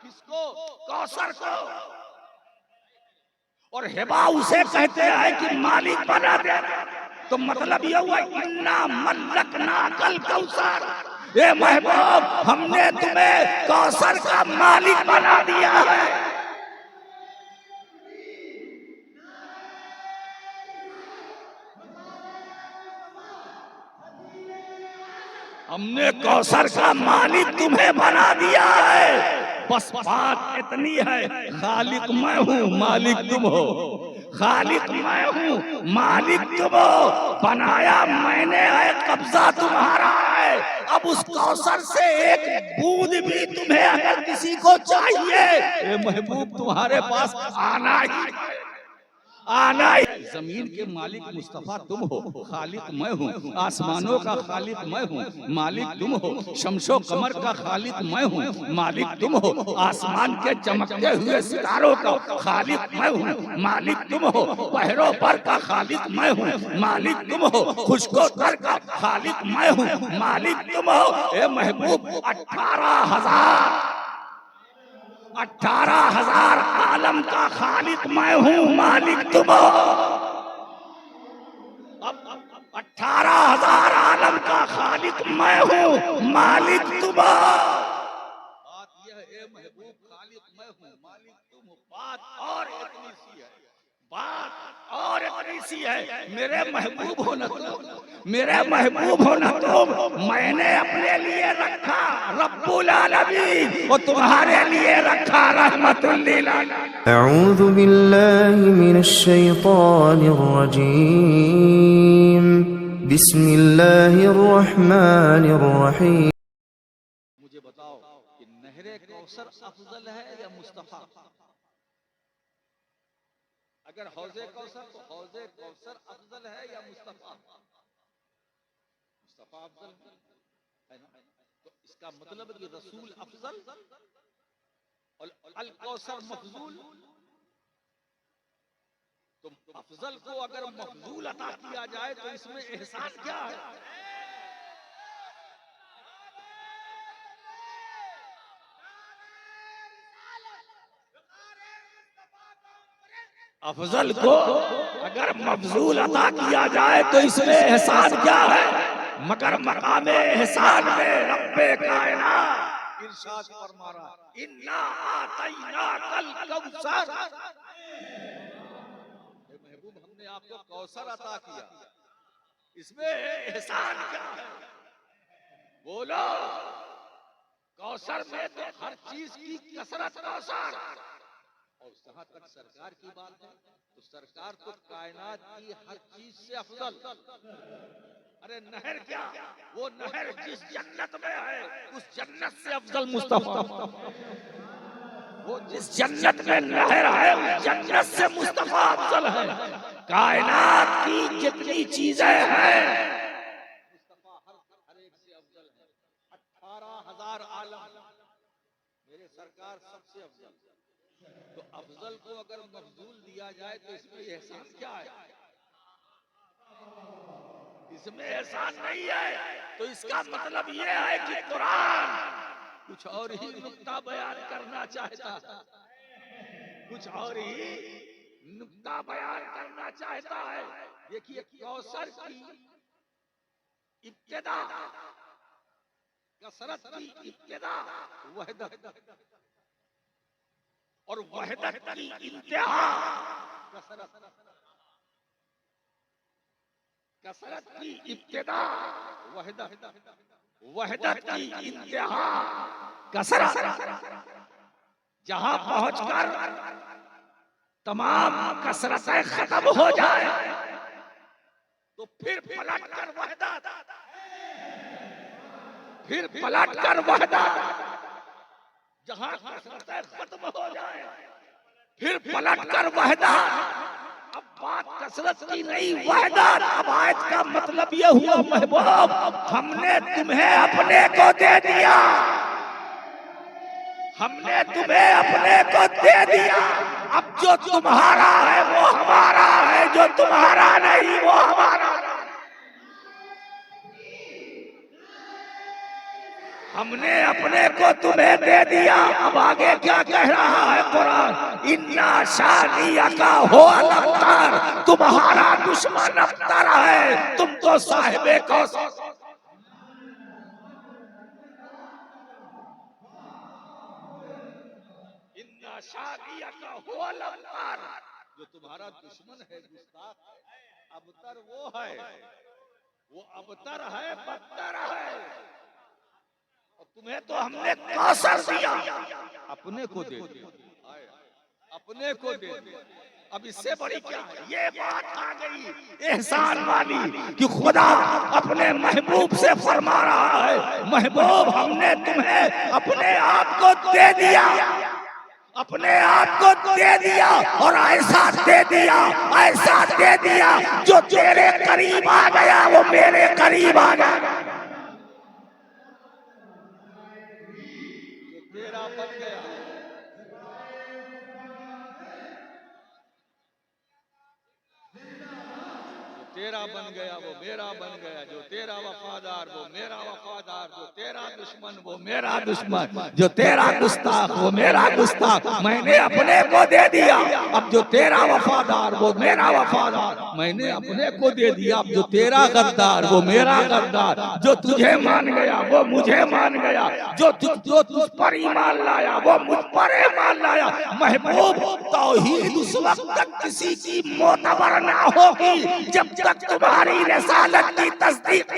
किसको? कौसर को। और हिबा उसे कहते हैं कि मालिक बना दे। तो मतलब ये हुआ इन्ना मल्लकना कल कौसर, ए महबूब हमने तुम्हें कौसर का मालिक बना दिया है। हमने कौसर का मालिक तुम्हें बना दिया है। बस बात इतनी है, खालिक मैं हूँ मालिक तुम हो। खालिक मैं हूँ मालिक तुम हो। बनाया मैंने है, कब्जा तुम्हारा है। अब उस कौसर से एक बूंद भी तुम्हें अगर किसी को चाहिए, ये महबूब तुम्हारे पास आना ही आना ही। जमीन के मालिक मुस्तफा तुम हो, खालिक मैं हूँ। आसमानों का खालिक मैं हूँ, मालिक तुम हो। शमशो कमर का खालिक मैं हूँ, मालिक तुम हो। आसमान के चमकते हुए सितारों का खालिक मैं हूँ, मालिक तुम हो। पहरों पर का खालिक मैं हूँ, मालिक तुम हो। खुशको तर का खालिक मैं हूँ, मालिक तुम हो। ए महबूब 18,000 आलम का खालिक मैं हूँ, मालिक तुम हो। अब 18,000 आलम का खालिक मैं हूँ, मालिक तुम हो। बात यह है महबूब, खालिक मैं हूँ, मालिक तुम हो। बात और इतनी सी है, बात और इतनी सी है। मेरे महबूब हो न तुम, मेरे महबूब हो न तुम। मैंने अपने लिए रखा रब्बुल आलमीन, और तुम्हारे लिए रखा रहमतुल लिल आलमीन। अऊज़ु बिल्लाहि मिनश शैतानिर रजीम। बिस्मिल्लाहिर रहमानिर रहीम। मुझे बताओ कि नहरे कौसर अफजल है या मुस्तफा? अगर हौजे कौसर, तो हौजे कौसर अफजल है या मुस्तफा? मुस्तफा अफजल है ना। तो इसका मतलब है कि रसूल अफजल और अल कौसर मफजूल। तो अफजल को अगर मफजूल अता किया जाए तो इसमें एहसान क्या है? अफजल को अगर मफजूल अता किया जाए तो इसमें एहसान क्या है? मगर मकामे एहसान में रब्बे कायनात इरशाद फरमा रहा, इन्ना आतैना कल कौसर। महबूब हमने आपको कौसर अता किया, इसमें एहसान क्या है? बोलो। कौसर में तो हर चीज की कसरत कौसर। और जहां तक सरकार की बात है तो सरकार तो कायनात की हर चीज से अफजल। अरे नहर क्या, वो नहर जिस जन्नत में है उस जन्नत से अफजल मुस्तफा। वो जिस जन्नत में नहर है उस जन्नत से मुस्तफा अफजल है। कायनात की जितनी चीजें हैं मुस्तफा हर एक से अफजल है। 18,000 आलम मेरे सरकार सबसे अफजल। तो अफजल को अगर मफजूल दिया जाए तो इसमें एहसान क्या है? इसमें एहसान नहीं है। तो इसका मतलब यह है कि कुरान कुछ और ही नुक्ता बयान करना चाहता, कुछ और ही नुक्ता बयान करना चाहता है। देखिए कौसर की इब्तिदा, कसरत की इब्तिदा वहदत, और वहदत की इंतहा कसरत। कसरत की इब्तिदा वहदत, वहदत की इंतहा कसरत। जहां पहुंचकर तमाम कसरतें खत्म हो जाए तो फिर पलटकर वहदत, फिर पलटकर वहदत। जहां कसरतें खत्म हो जाए फिर पलटकर वहदत। अब बात कसरत की नहीं, वहदत। अब आयत का मतलब यह हुआ महबूब हमने तुम्हें अपने को दे दिया, हमने तुम्हें अपने को दे दिया। अब जो तुम्हारा है वो हमारा है, जो तुम्हारा नहीं वो हमारा। हमने अपने को तुम्हें दे दिया। अब आगे क्या कह रहा है कुरान, इन्ना शादिया का हो अबतर, तुम्हारा दुश्मन अबतर है, तुम तो साहिबे कौसर। इन्ना शादिया का हो अबतर, जो तुम्हारा दुश्मन है गुस्ताख, अबतर वो है, वो अबतर है, बदतर है। और तुम्हें तो हमने कौसर दिया, अपने को दे दिया, अपने को दे दिया। अब इससे बड़ी क्या है? ये बात आ गई एहसान वाली कि खुदा अपने महबूब से फरमा रहा है, महबूब हमने तुम्हें अपने आप को दे दिया, अपने आप को दे दिया, और ऐसा दे दिया, ऐसा दे दिया, जो तेरे करीब आ गया वो मेरे करीब आ गया, तेरा बन गया, तेरा बन गया वो मेरा बन गया, जो तेरा वफादार वो मेरा वफादार, जो तेरा दुश्मन वो मेरा दुश्मन, जो तेरा गुस्ताख वो मेरा गुस्ताख, मैंने अपने को दे दिया। अब जो तेरा वफादार वो मेरा वफादार, मैंने अपने को दे दिया। अब जो तेरा गद्दार वो मेरा गद्दार, जो तुझे मान गया वो मुझे मान गया, जो तुझ पर ईमान लाया वो मुझ पर ईमान लाया। महबूब तौहीद उस वक्त तक किसी की मोतबर ना होगी जब तक तुम्हारी रिसालत की तस्दीक।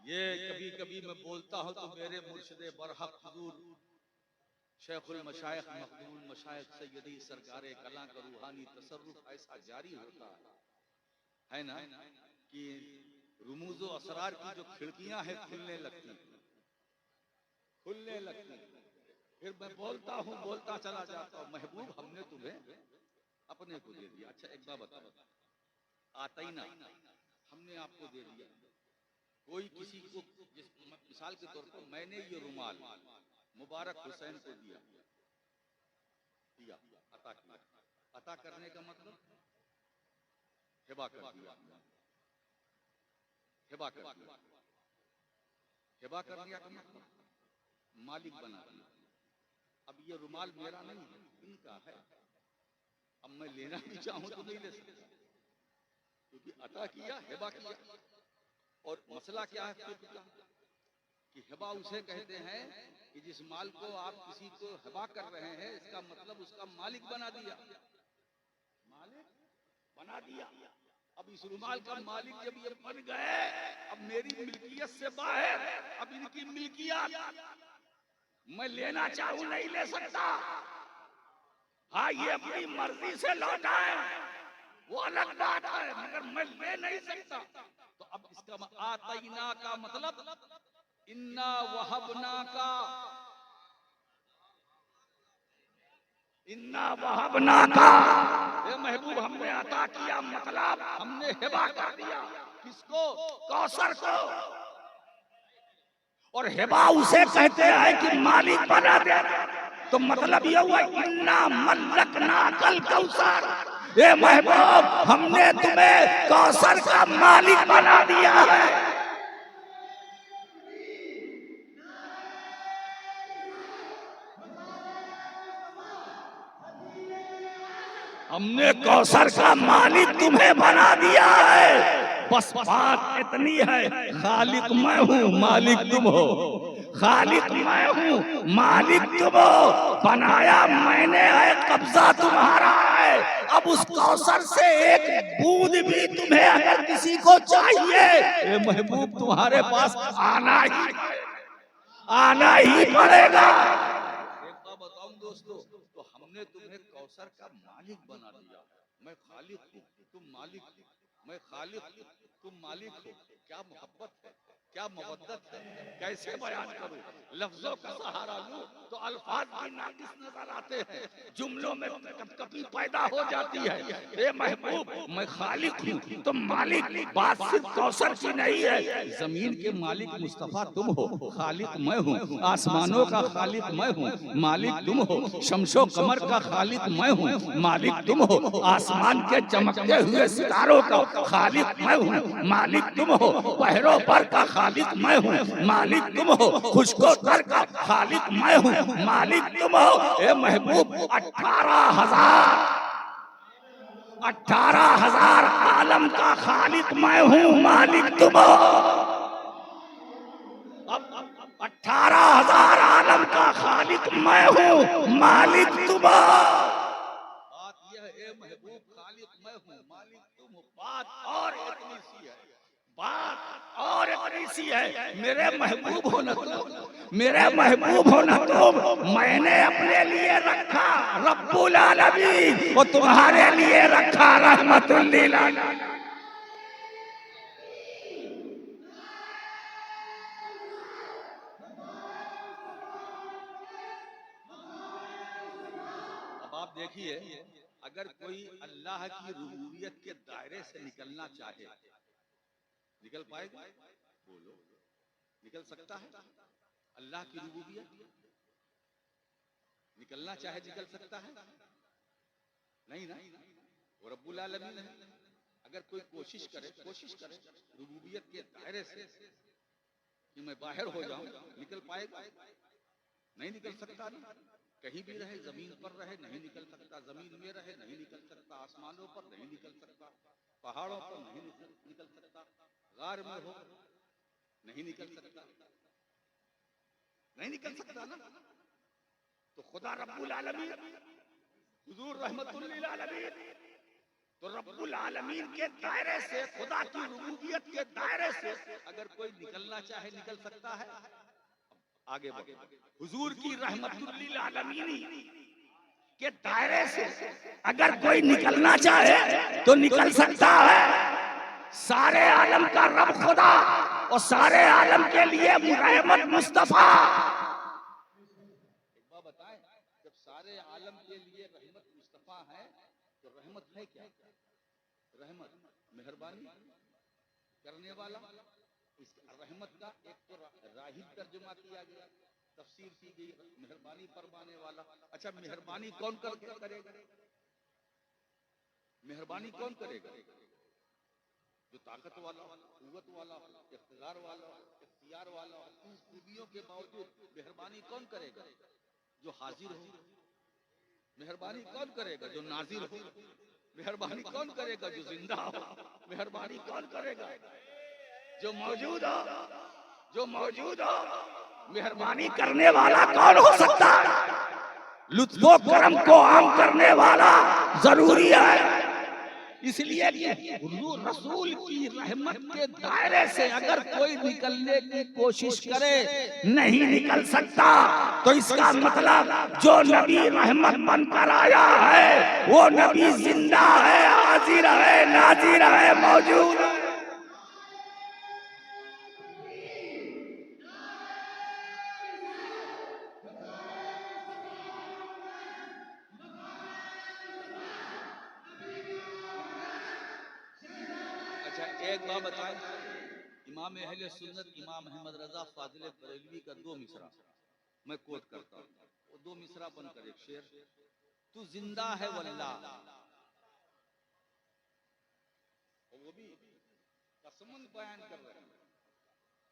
ये कभी कभी मैं बोलता हूँ तो मेरे मुर्शिदे बरहक हुजूर शेखुल मशाइख मखदूम मशाइख सैयदी सरकारे कला का रूहानी तसर्रुफ ऐसा जारी होता है ना कि रुमूज़ो असरार की जो खिड़कियां हैं खुलने लगती, खुलने लगती। फिर मैं बोलता हूँ, बोलता चला जाता हूँ, महबूब हमने तुम्हें अपने को दे दिया। अच्छा एक बात बताओ, आता ही ना, हमने आपको दे दिया। कोई किसी को, जिस मिसाल के तौर पर मैंने ये रुमाल मुबारक हुसैन को दिया, अता किया। अता करने का मतलब हिबा कर दिया, हिबा कर दिया, हिबा कर दिया का मतलब मालिक बना दिया। अब ये रुमाल मेरा नहीं है, इनका है। अब मैं लेना भी चाहूं तो नहीं ले सकता, क्योंकि अता किया, हिबा किया। और मसला क्या है कि हिबा उसे कहते हैं कि जिस माल को आप किसी को हिबा कर रहे हैं, इसका मतलब उसका मालिक बना दिया, मालिक बना दिया। अब इस रुमाल का मालिक जब ये बन गए, अब मेरी मिल्कियत से बाहर, अब इनकी मिल्कियत मैं लेना चाहूं नहीं ले सकता। हाँ, ये अपनी मर्जी से लौटा है, वो अलग बात है, मगर मैं ले नहीं सकता। तो अब इसका आतईना का मतलब इन्ना वहबना का, इन्ना वहबना का, ये महबूब हमने अता किया, मतलब हमने हिबा कर दिया। किसको? कौसर को। और हिबा उसे कहते हैं कि मालिक बना दे। तो मतलब ये हुआ इन्ना मल्लकना कल कौसर, ये महबूब हमने तुम्हें कौसर का मालिक बना दिया है। हमने कौसर का मालिक तुम्हें बना दिया है। बस बात इतनी है, खालिक मैं हूँ, मालिक तुम हो। खालिक मैं हूँ, मालिक तुम हो। बनाया मैंने है, कब्जा तुम्हारा है। अब उस कौसर से एक बूंद भी तुम्हें अगर किसी को चाहिए, ये महबूब तुम्हारे पास आना ही पड़ेगा। एक बात बताऊं दोस्तों, तो हमने तुम्हें कौसर का मालिक बना दिया। मैं खालिक हूँ, तुम मालिक हो। मैं खालिक हूँ, तुम मालिक हो। क्या मोहब्बत है, क्या मवद्दत है, कैसे बयान करूं? लफ्जों का सहारा लूं तो अल्फाज भी नाकिस नजर आते हैं, जुमलों में कपकपी पैदा हो जाती है। ए महबूब, मैं खालिक हूँ, तुम मालिक। बात सिर्फ कौसर की नहीं है। जमीन के मालिक मुस्तफा तुम हो, खालिक मैं हूँ। आसमानों का खालिक मैं हूँ, मालिक तुम हो। शमशो कमर का खालिक मैं हूँ, मालिक तुम हो। आसमान के चमकते हुए सितारों का खालिक मैं हूँ, मालिक तुम हो। पहरों पर का खालिक मैं हूँ, मालिक तुम हो। खुशको तर का खालिक मैं हूँ, मालिक तुम हो। ए महबूब, 18,000 आलम का खालिक मैं हूँ, मालिक तुम हो। अब 18,000 आलम का खालिक मैं हूँ, मालिक तुम हो। बात यह है महबूब, खालिक मैं हूँ, मालिक तुम हो। बात और इतनी सी है, बात और इतनी सी है। मेरे महबूब हो न तुम, मेरे महबूब हो न तुम। मैंने अपने लिए रखा रब्बुल आलमीन, और तुम्हारे लिए रखा रहमतुल लिल आलमीन। अब आप देखिए, अगर कोई अल्लाह की रुबूबियत के दायरे से निकलना चाहे, निकल पाएगा? बोलो, निकल सकता है? अल्लाह की रुबूबियत निकलना चाहे निकल सकता है? नहीं ना, वो रब्बुल आलमीन है। अगर कोई कोशिश करे रुबूबियत के दायरे से कि मैं बाहर हो जाऊं, निकल पाएगा? नहीं निकल सकता ना। कहीं भी रहे, जमीन पर रहे, नहीं निकल सकता। जमीन में रहे, नहीं निकल सकता। आसमानों पर नहीं निकल सकता, पहाड़ों पर नहीं निकल सकता, गार में हो नहीं निकल सकता, नहीं निकल सकता ना। तो खुदा रब्बुल आलमीन, हुजूर रहमतुल लिल आलमीन, तो रब्बुल आलमीन के दायरे से, खुदा की रुबूबियत के दायरे से अगर कोई निकलना चाहे निकल सकता है। आगे बढ़े, हुजूर की रहमतुल लिल आलमीन के दायरे से अगर कोई निकलना चाहे तो निकल सकता है। सारे आलम का रब खुदा और सारे आलम के लिए रहमत मुस्तफा। एक बात बताएं, जब सारे आलम के लिए रहमत मुस्तफा है तो रहमत है क्या? रहमत मेहरबानी करने वाला। इस रहमत का एक तो राहिब तर्जुमा किया गया, तफसीर की गई, मेहरबानी फरमाने वाला। अच्छा, मेहरबानी कौन करेगा? मेहरबानी कौन करेगा? जो ताकत वाला, कुव्वत वाला, इख्तियार वाला, इख्तियार वाला, इन खूबियों के बावजूद मेहरबानी कौन करेगा? जो हाजिर हो। मेहरबानी कौन करेगा? जो नाजिर हो। मेहरबानी कौन करेगा? जो जिंदा हो। मेहरबानी कौन करेगा? जो मौजूद हो, जो मौजूद हो। मेहरबानी करने वाला कौन हो सकता है? लुत्फो करम को आम करने वाला जरूरी है। इसलिए हुजूर रसूल की रहमत के दायरे से अगर कोई निकलने की कोशिश करे, नहीं निकल सकता। तो इसका मतलब जो नबी रहमत बनकर आया है वो नबी जिंदा है, हाजिर है, नाजिर है, मौजूद है। एक बात बताएं, इमाम अहले सुन्नत इमाम अहमद रजा फाजिल बरेलवी का 2 मिसरा मैं कोट करता हूँ। वो 2 मिसरा बनकर एक शेर, तू जिंदा है वल्लाह, वो भी कसमन बयान कर रहे हैं।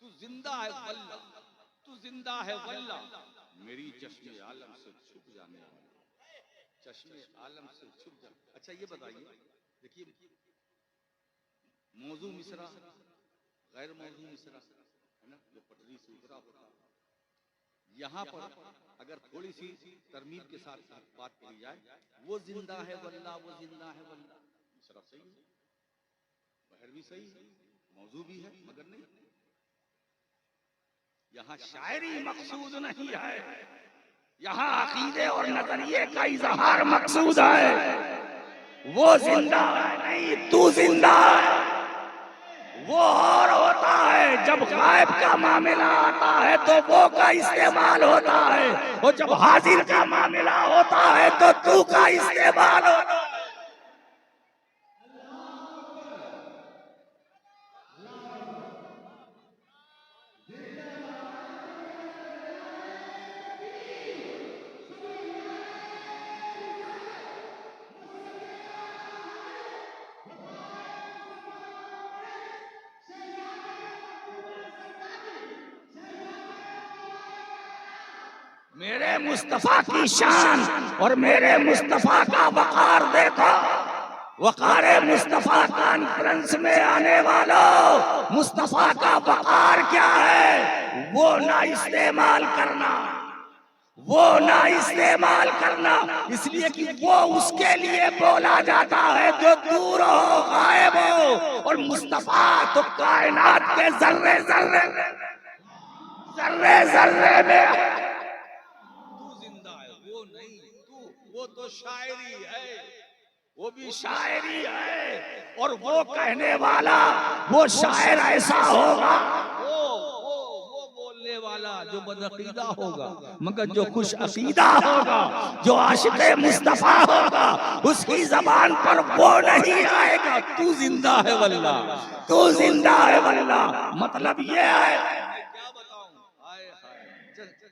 तू जिंदा है वल्लाह, तू जिंदा है वल्लाह, मेरी चश्मे आलम से छुप जाने वाला, चश्मे आलम से छुप जाने। अच्छा ये बताइए, देखिए मौजू मिसरा, गैर मौजू मिसरा है ना, जो पटरी से उतरा होता है। यहाँ पर अगर थोड़ी सी तरमीम के साथ बात करी जाए, वो जिंदा है वल्लाह, वो जिंदा है वल्लाह, मिसरा सही है, बहर भी सही है, मौजू भी है, मगर नहीं, यहाँ शायरी मकसूद नहीं है, यहाँ अकीदे और नजरिए का इजहार मकसूद है। वो जिंदा है नहीं, तू जिंदा है। वो और होता है। जब गायब का मामला आता है तो वो का इस्तेमाल होता है, और जब हाजिर का मामला होता है तो तू का इस्तेमाल होता है। मेरे मुस्तफा की शान और मेरे मुस्तफा का वकार देखो। वकारे मुस्तफा कॉन्फ्रेंस में आने वालों, मुस्तफा का वकार क्या है? वो ना इस्तेमाल करना, वो ना इस्तेमाल करना, इसलिए कि वो उसके लिए बोला जाता है जो दूर हो, गायब हो, और मुस्तफा तो कायनात के जर्रे जर्रे जर्रे जर्रे में। तू जिंदा है, वो नहीं, तू वो तो शायरी है, वो भी शायरी है। और वो कहने वाला वो शायर ऐसा होगा, वो बोलने वाला जो बदअकीदा होगा, मगर जो खुश अकीदा होगा, जो आशिक़े मुस्तफा होगा, उसकी जबान पर वो नहीं आएगा तू जिंदा है वल्लाह, तू जिंदा है वल्लाह। मतलब ये है, क्या बताऊं, हाय हाय,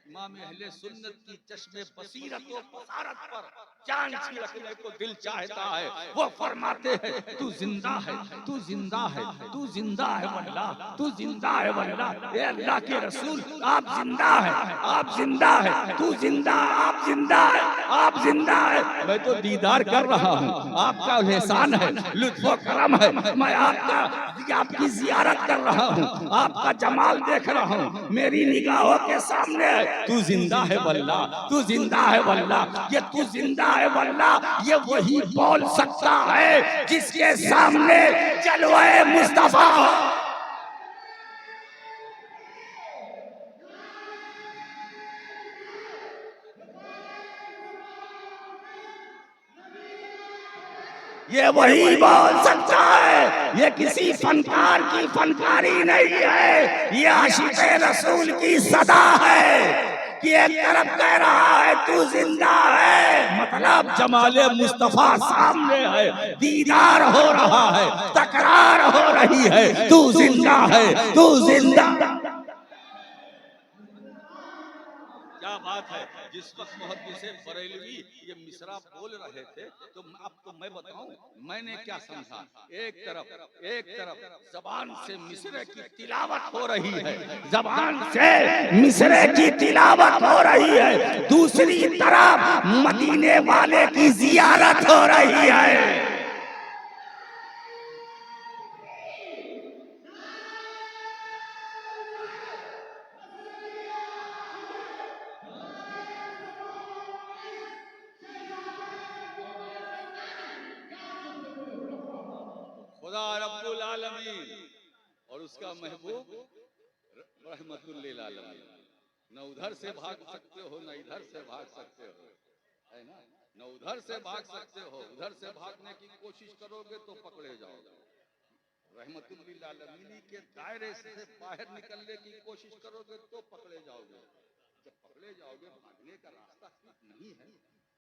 इमाम अहले सुन्नत की चश्मे बसीरत व बसारत पर जान छिड़कने को दिल चाहता है। वो फरमाते हैं तू जिंदा है, तू जिंदा है, तू जिंदा है वल्लाह, तू जिंदा है वल्लाह। ए अल्लाह के रसूल, आप जिंदा है, आप जिंदा है, तू जिंदा, आप जिंदा है, आप जिंदा है। मैं तो दीदार कर रहा हूँ, आपका एहसान है, लुत्फ व करम है, मैं आपकी जियारत कर रहा हूँ, आपका जमाल देख रहा हूँ, मेरी निगाहों के सामने है। तू जिंदा है वल्लाह, तू जिंदा है वल्लाह। ये तू जिंदा है वल्लाह ये वही बोल सकता है जिसके सामने जलवे मुस्तफा हो। ये वही बोल सकता है, ये किसी फनकार की फनकारी नहीं है, ये आशिक़े रसूल की सदा है कि एक तरफ कह रहा है तू जिंदा है, मतलब जमाले मुस्तफा सामने है, दीदार हो रहा है, तकरार हो रही है, तू जिंदा है, तू जिंदा। क्या बात है। जिस वक्त मुहद्दिस बरेलवी ये मिसरा बोल रहे थे तो अब तो मैं बताऊं मैंने क्या समझा। एक तरफ जबान से मिसरे की तिलावत हो रही है, जबान से मिसरे की तिलावत हो रही है, दूसरी तरफ मदीने वाले की जियारत हो रही है। खुदा रब्बुल आलमीन और उसका महबूब रहमतुल लिल आलमीन, न उधर से भाग सकते हो न इधर से भाग सकते हो, है ना, न उधर से भाग सकते हो, उधर से भागने की कोशिश करोगे तो पकड़े जाओगे। रहमतुल लिल आलमीन के दायरे से बाहर निकलने की कोशिश करोगे तो पकड़े जाओगे। जब पकड़े जाओगे भागने का रास्ता नहीं है